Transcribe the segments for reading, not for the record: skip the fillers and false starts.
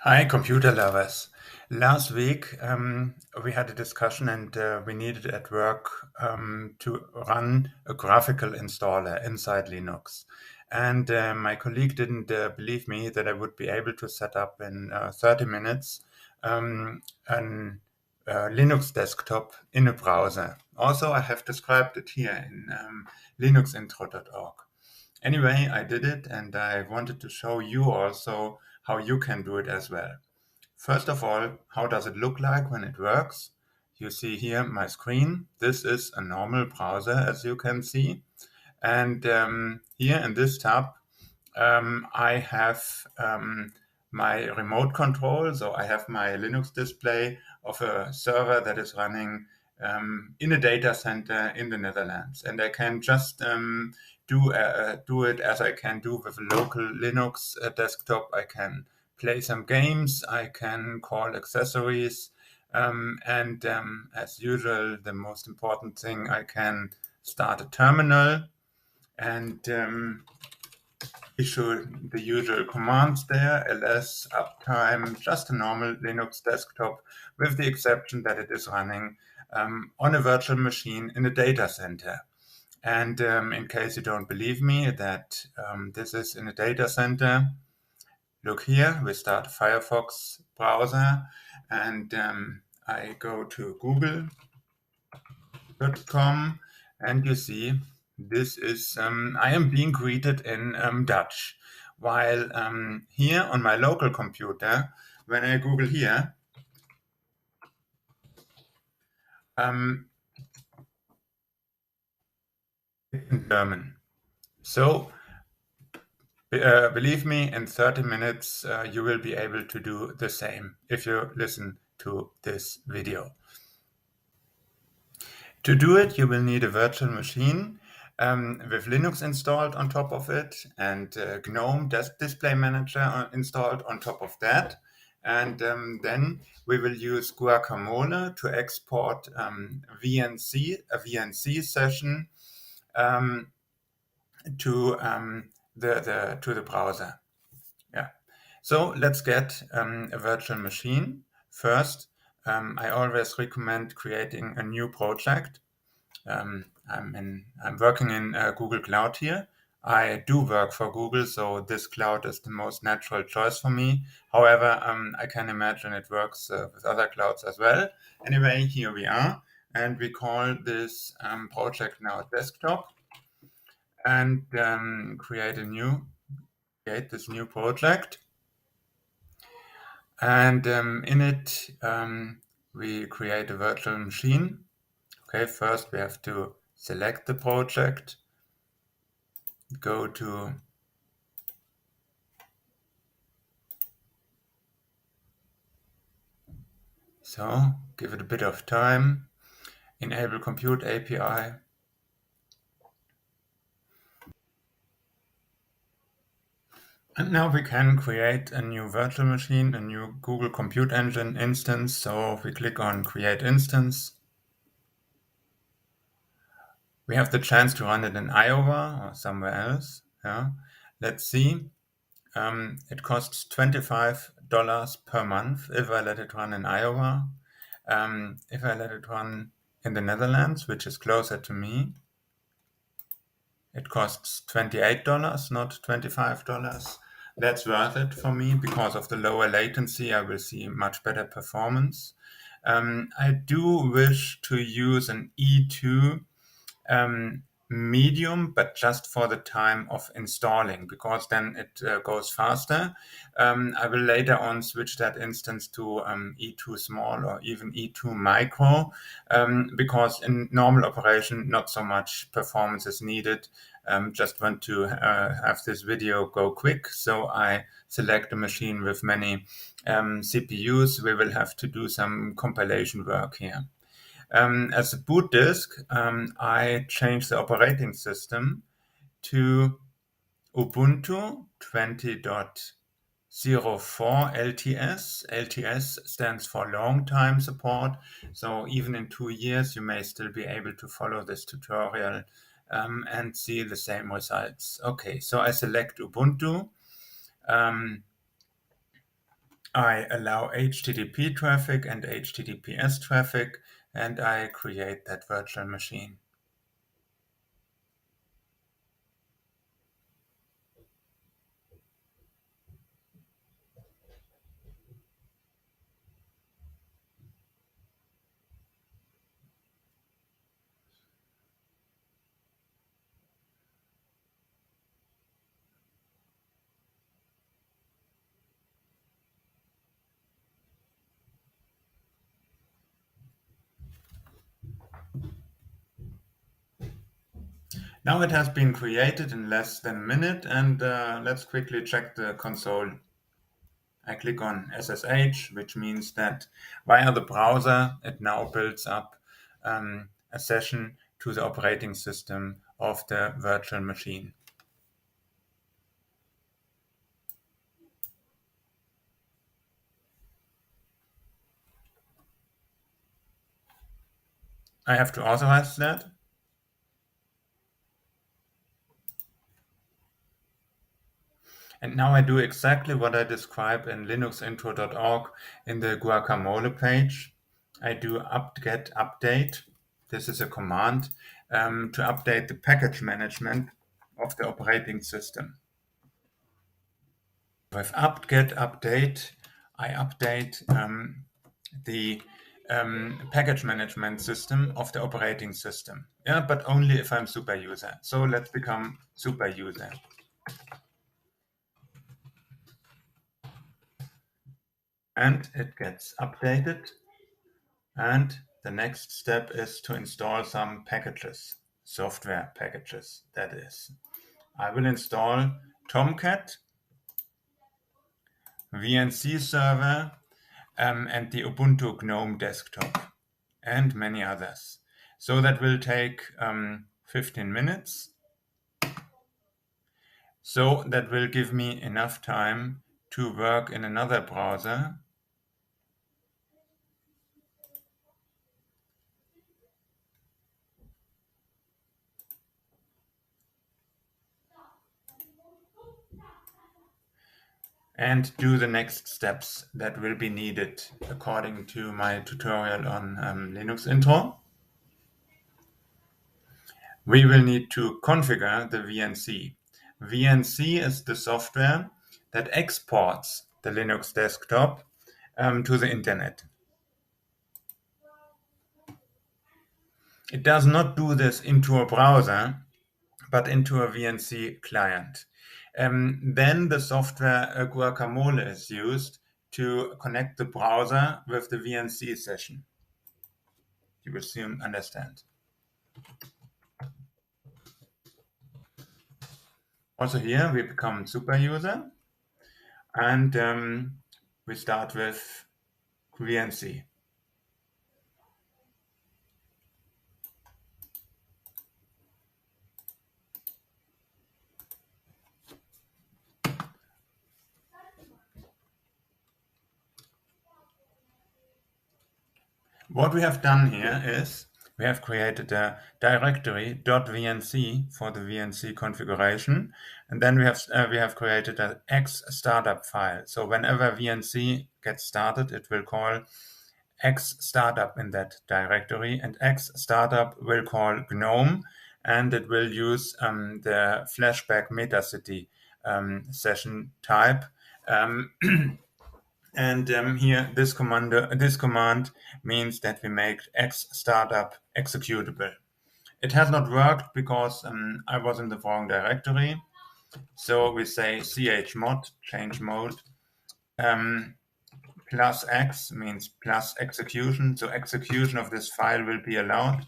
Hi, computer lovers. Last week, we had a discussion and we needed at work to run a graphical installer inside Linux. And my colleague didn't believe me that I would be able to set up in 30 minutes an Linux desktop in a browser. Also, I have described it here in linuxintro.org. Anyway, I did it and I wanted to show you also how you can do it as well. First of all, how does it look like when it works? You see here my screen. This is a normal browser, as you can see. And here in this tab, I have my remote control. So I have my Linux display of a server that is running in a data center in the Netherlands. And I can just do it as I can do with a local Linux desktop. I can play some games, I can call accessories, and as usual, the most important thing, I can start a terminal and issue the usual commands there, ls, uptime, just a normal Linux desktop, with the exception that it is running on a virtual machine in a data center. And in case you don't believe me that this is in a data center, look here, we start a Firefox browser and I go to google.com and you see this is, I am being greeted in Dutch. While here on my local computer, when I Google here, it's in German. So believe me, in 30 minutes, you will be able to do the same if you listen to this video. To do it, you will need a virtual machine with Linux installed on top of it and GNOME Display Manager installed on top of that. And then we will use Guacamole to export VNC, a VNC session to the browser. Yeah. So let's get a virtual machine. First, I always recommend creating a new project. I'm working in Google Cloud here. I do work for Google, so this cloud is the most natural choice for me. However, I can imagine it works with other clouds as well. Anyway, here we are, and we call this project now desktop, and create this new project. And in it, we create a virtual machine. Okay, first we have to select the project, go to so give it a bit of time, enable compute API. And now we can create a new virtual machine, a new Google Compute Engine instance. So we click on Create Instance. We have the chance to run it in Iowa or somewhere else. Yeah. Let's see. It costs $25 per month if I let it run in Iowa. If I let it run in the Netherlands, which is closer to me, it costs $28, not $25. That's worth it for me because of the lower latency. I will see much better performance. I do wish to use an E2 medium, but just for the time of installing, because then it goes faster. I will later on switch that instance to E2 small or even E2 micro, because in normal operation, not so much performance is needed. Just want to have this video go quick. So I select a machine with many CPUs. We will have to do some compilation work here. As a boot disk, I changed the operating system to Ubuntu 20.04 LTS. LTS stands for long time support. So even in 2 years, you may still be able to follow this tutorial and see the same results. Okay, so I select Ubuntu. I allow HTTP traffic and HTTPS traffic, and I create that virtual machine. Now it has been created in less than a minute, and let's quickly check the console. I click on SSH, which means that via the browser, it now builds up a session to the operating system of the virtual machine. I have to authorize that. And now I do exactly what I describe in linuxintro.org in the Guacamole page. I do apt-get update. This is a command to update the package management of the operating system. With apt-get update, I update the package management system of the operating system. Yeah, but only if I'm super user. So let's become super user. And it gets updated. And the next step is to install some packages, software packages, that is. I will install Tomcat, VNC server, and the Ubuntu GNOME desktop, and many others. So that will take 15 minutes. So that will give me enough time to work in another browser. And do the next steps that will be needed according to my tutorial on Linux Intro. We will need to configure the VNC. VNC is the software that exports the Linux desktop to the internet. It does not do this into a browser, but into a VNC client. Then the software Guacamole is used to connect the browser with the VNC session. You will soon understand. Also here we become super user, and we start with VNC. What we have done here is we have created a directory .vnc for the VNC configuration, and then we have created an X startup file. So whenever VNC gets started, it will call X startup in that directory, and X startup will call GNOME, and it will use the flashback metacity session type. And here, this command means that we make X startup executable. It has not worked because I was in the wrong directory. So we say chmod, change mode, plus X means plus execution. So execution of this file will be allowed.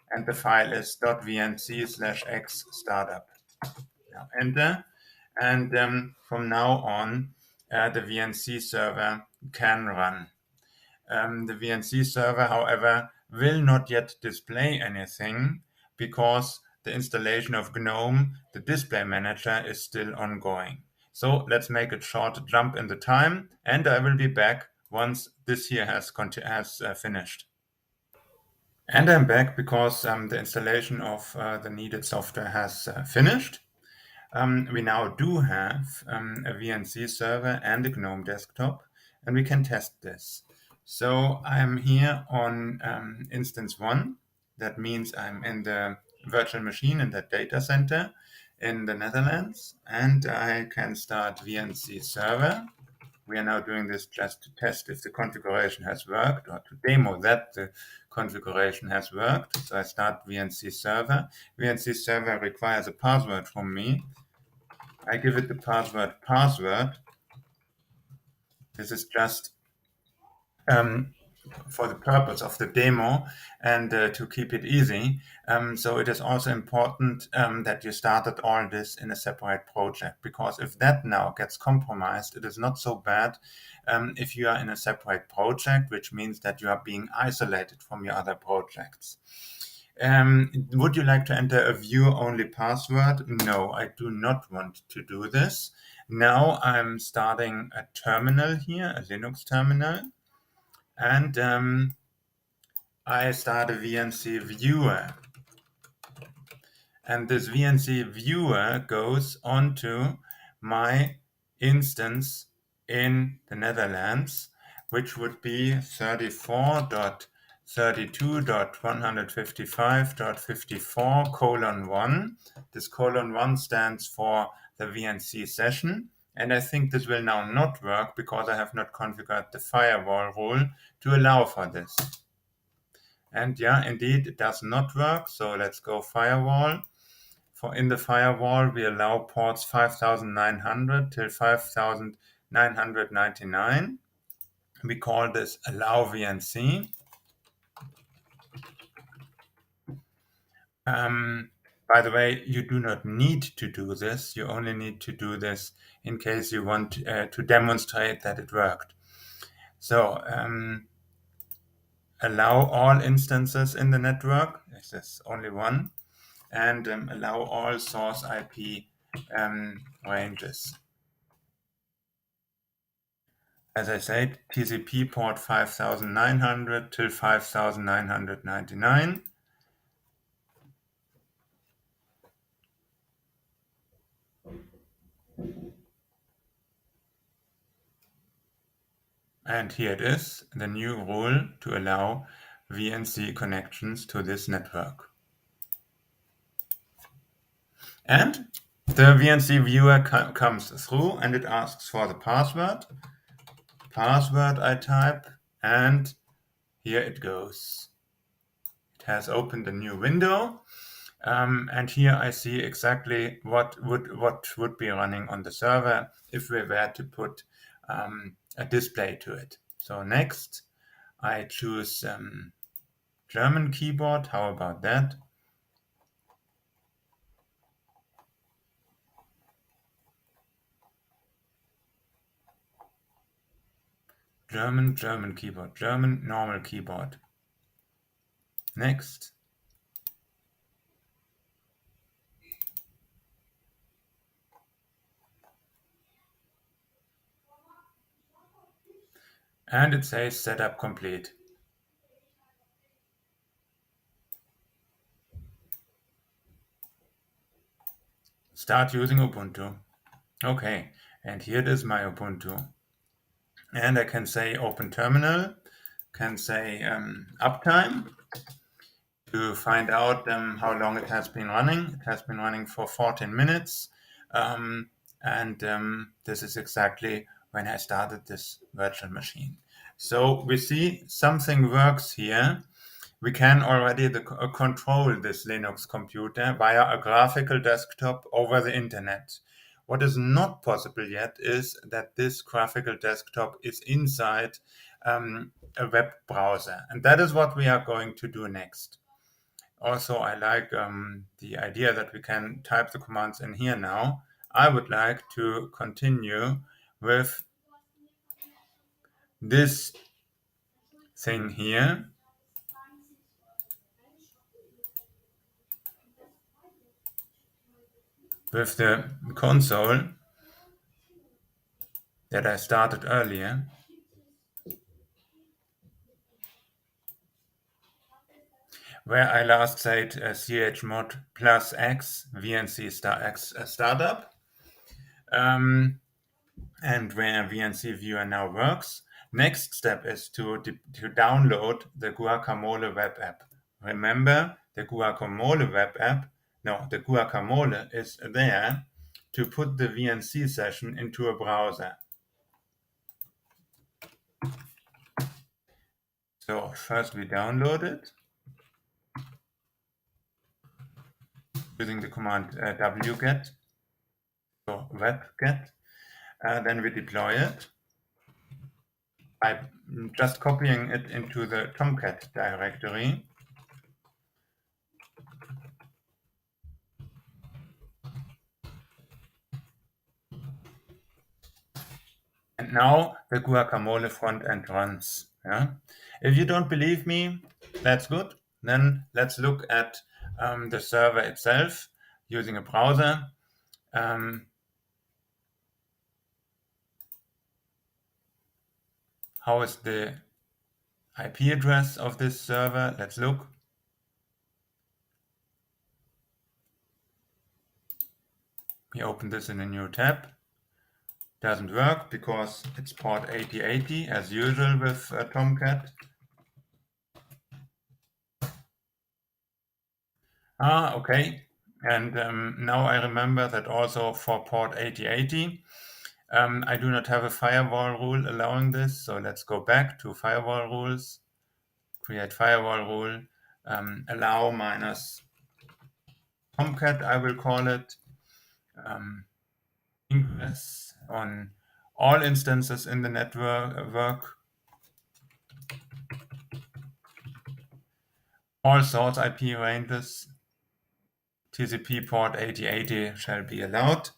And the file is .vnc/x startup. Now enter. And from now on, the VNC server can run. The VNC server, however, will not yet display anything because the installation of GNOME, the display manager, is still ongoing. So let's make a short jump in the time, and I will be back once this here has finished. And I'm back because the installation of the needed software has finished. We now do have a VNC server and a GNOME desktop, and we can test this. So I'm here on instance 1. That means I'm in the virtual machine in the data center in the Netherlands, and I can start VNC server. We are now doing this just to test if the configuration has worked, or to demo that the configuration has worked. So I start VNC server. VNC server requires a password from me. I give it the password. This is just for the purpose of the demo and to keep it easy. So it is also important that you started all this in a separate project, because if that now gets compromised, it is not so bad if you are in a separate project, which means that you are being isolated from your other projects. Would you like to enter a view-only password? No, I do not want to do this. Now I'm starting a terminal here, a Linux terminal. And I start a VNC viewer. And this VNC viewer goes onto my instance in the Netherlands, which would be 34.32.155.54:1. This :1 stands for the VNC session. And I think this will now not work because I have not configured the firewall rule to allow for this. And yeah, indeed, it does not work. So let's go firewall. In the firewall, we allow ports 5900 till 5999. We call this allow VNC. By the way, you do not need to do this. You only need to do this in case you want to demonstrate that it worked. So allow all instances in the network. This is only one. And allow all source IP ranges. As I said, TCP port 5900 till 5999. And here it is, the new rule to allow VNC connections to this network. And the VNC viewer comes through and it asks for the password. Password I type, and here it goes. It has opened a new window. And here I see exactly what would be running on the server if we were to put a display to it. So next, I choose German keyboard. How about that? German keyboard. German normal keyboard. Next. And it says setup complete. Start using Ubuntu. Okay, and here it is, my Ubuntu. And I can say open terminal, can say uptime to find out how long it has been running. It has been running for 14 minutes. This is exactly when I started this virtual machine. So we see something works here. We can already control this Linux computer via a graphical desktop over the internet. What is not possible yet is that this graphical desktop is inside a web browser. And that is what we are going to do next. Also, I like the idea that we can type the commands in here now. I would like to continue with this thing here. With the console that I started earlier. Where I last said chmod plus x VNC x startup, and where VNC viewer now works. Next step is to download the Guacamole web app. Remember, the Guacamole web app, no, the Guacamole is there to put the VNC session into a browser. So first we download it using the command wget, so webget. Then we deploy it by just copying it into the Tomcat directory. And now the Guacamole front end runs. Yeah? If you don't believe me, that's good. Then let's look at the server itself using a browser. How is the IP address of this server? Let's look. We open this in a new tab. Doesn't work because it's port 8080 as usual with Tomcat. Okay. And now I remember that also for port 8080, I do not have a firewall rule allowing this. So let's go back to firewall rules, create firewall rule, allow minus Tomcat, I will call it, ingress on all instances in the network, all source IP ranges, TCP port 8080 shall be allowed.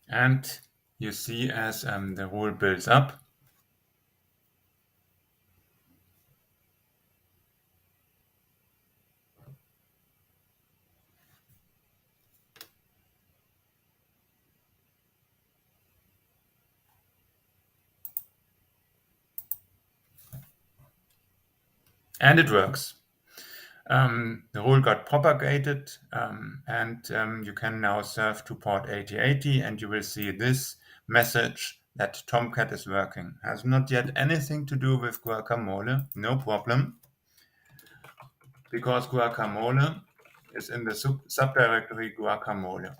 And you see as the rule builds up, and it works. The rule got propagated, and you can now serve to port 8080, and you will see this message that Tomcat is working. Has not yet anything to do with Guacamole, no problem, because Guacamole is in the subdirectory Guacamole.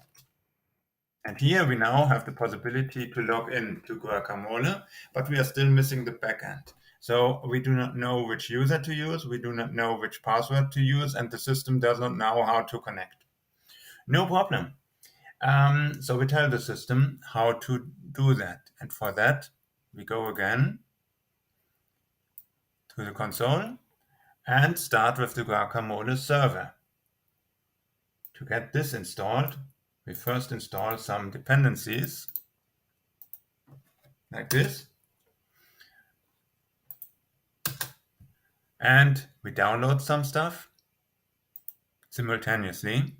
And here we now have the possibility to log in to Guacamole, but we are still missing the backend. So we do not know which user to use, we do not know which password to use, and the system does not know how to connect. No problem. So we tell the system how to do that. And for that, we go again to the console and start with the Guacamole server. To get this installed, we first install some dependencies like this. And we download some stuff simultaneously.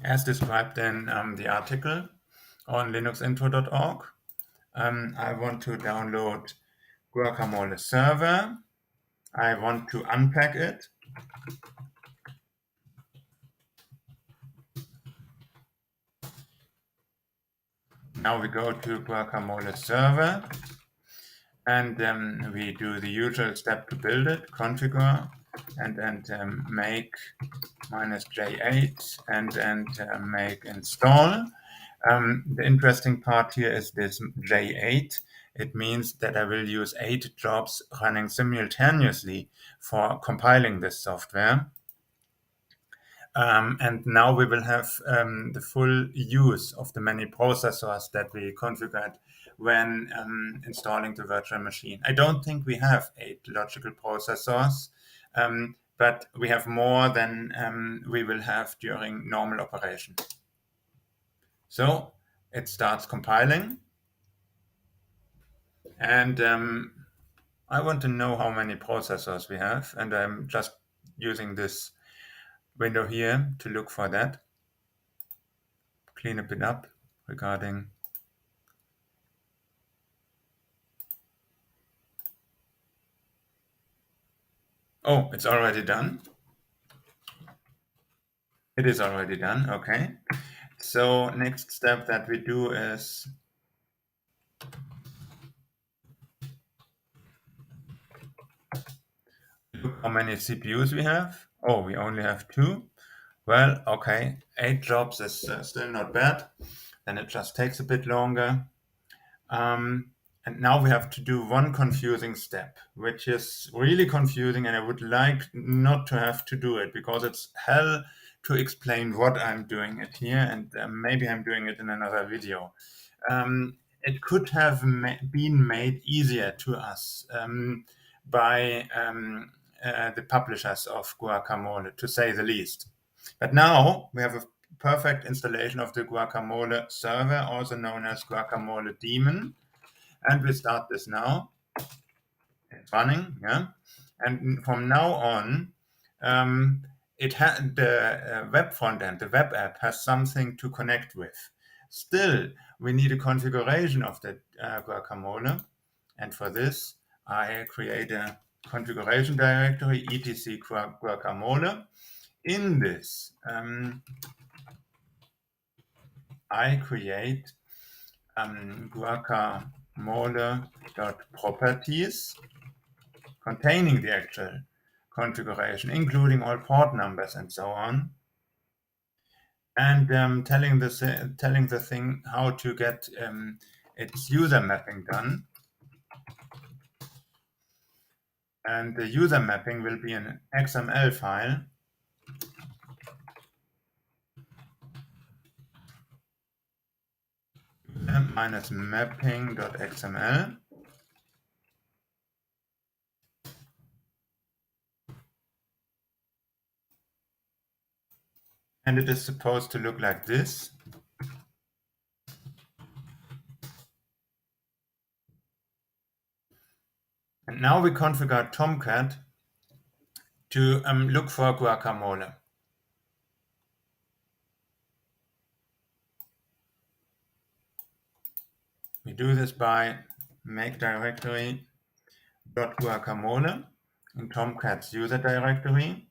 As described in the article on linuxintro.org, I want to download Guacamole server. I want to unpack it. Now we go to Guacamole server, and we do the usual step to build it, configure, and make -J8 and make install. The interesting part here is this J8. It means that I will use 8 jobs running simultaneously for compiling this software. And now we will have the full use of the many processors that we configured when installing the virtual machine. I don't think we have 8 logical processors, but we have more than we will have during normal operation. So it starts compiling, and I want to know how many processors we have, and I'm just using this window here to look for that. Clean a bit up regarding. Oh, it's already done. It is already done. Okay. So next step that we do is look how many CPUs we have. Oh, we only have 2. Well, okay, 8 jobs is still not bad. Then it just takes a bit longer. And now we have to do one confusing step, which is really confusing, and I would like not to have to do it because it's hell to explain what I'm doing it here, and maybe I'm doing it in another video. It could have been made easier to us by the publishers of Guacamole, to say the least. But now we have a perfect installation of the Guacamole server, also known as Guacamole daemon. And we start this now. It's running, yeah. And from now on, the web front end, the web app, has something to connect with. Still, we need a configuration of the Guacamole, and for this, I create a configuration directory etc guacamole. In this, I create guacamole.properties containing the actual configuration, including all port numbers and so on, and telling the thing how to get its user mapping done. And the user mapping will be an XML file. Minus mapping.xml. And it is supposed to look like this. And now we configure Tomcat to look for Guacamole. We do this by make directory .guacamole in Tomcat's user directory,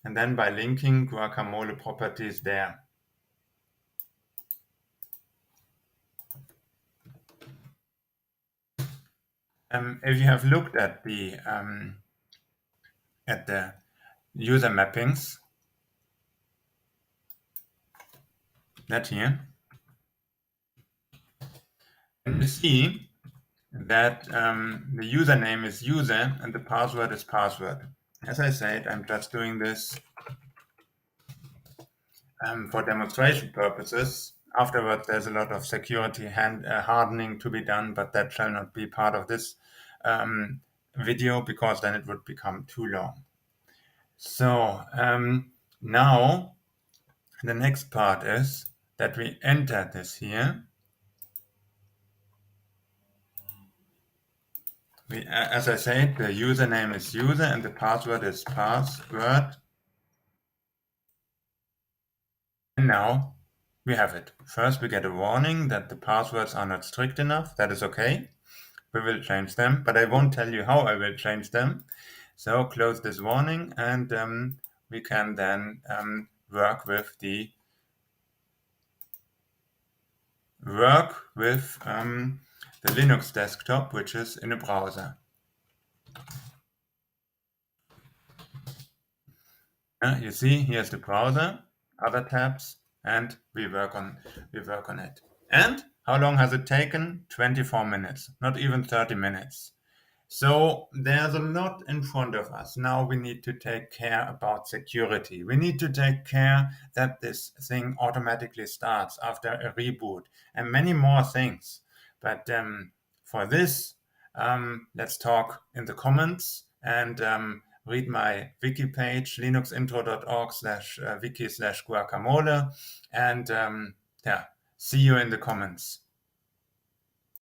and then by linking Guacamole properties there. If you have looked at the user mappings, that here, and you see that the username is user and the password is password. As I said, I'm just doing this for demonstration purposes. Afterwards, there's a lot of security hardening to be done, but that shall not be part of this video because then it would become too long. So now the next part is that we enter this here. As I said, the username is user and the password is password. And now we have it. First, we get a warning that the passwords are not strict enough. That is okay. We will change them, but I won't tell you how I will change them. So close this warning, and we can then work with the Linux desktop, which is in a browser. You see, here's the browser, other tabs, and we work on it. And how long has it taken? 24 minutes, not even 30 minutes. So there's a lot in front of us. Now we need to take care about security. We need to take care that this thing automatically starts after a reboot and many more things. But for this, let's talk in the comments and read my wiki page, linuxintro.org/wiki/guacamole. And yeah, see you in the comments.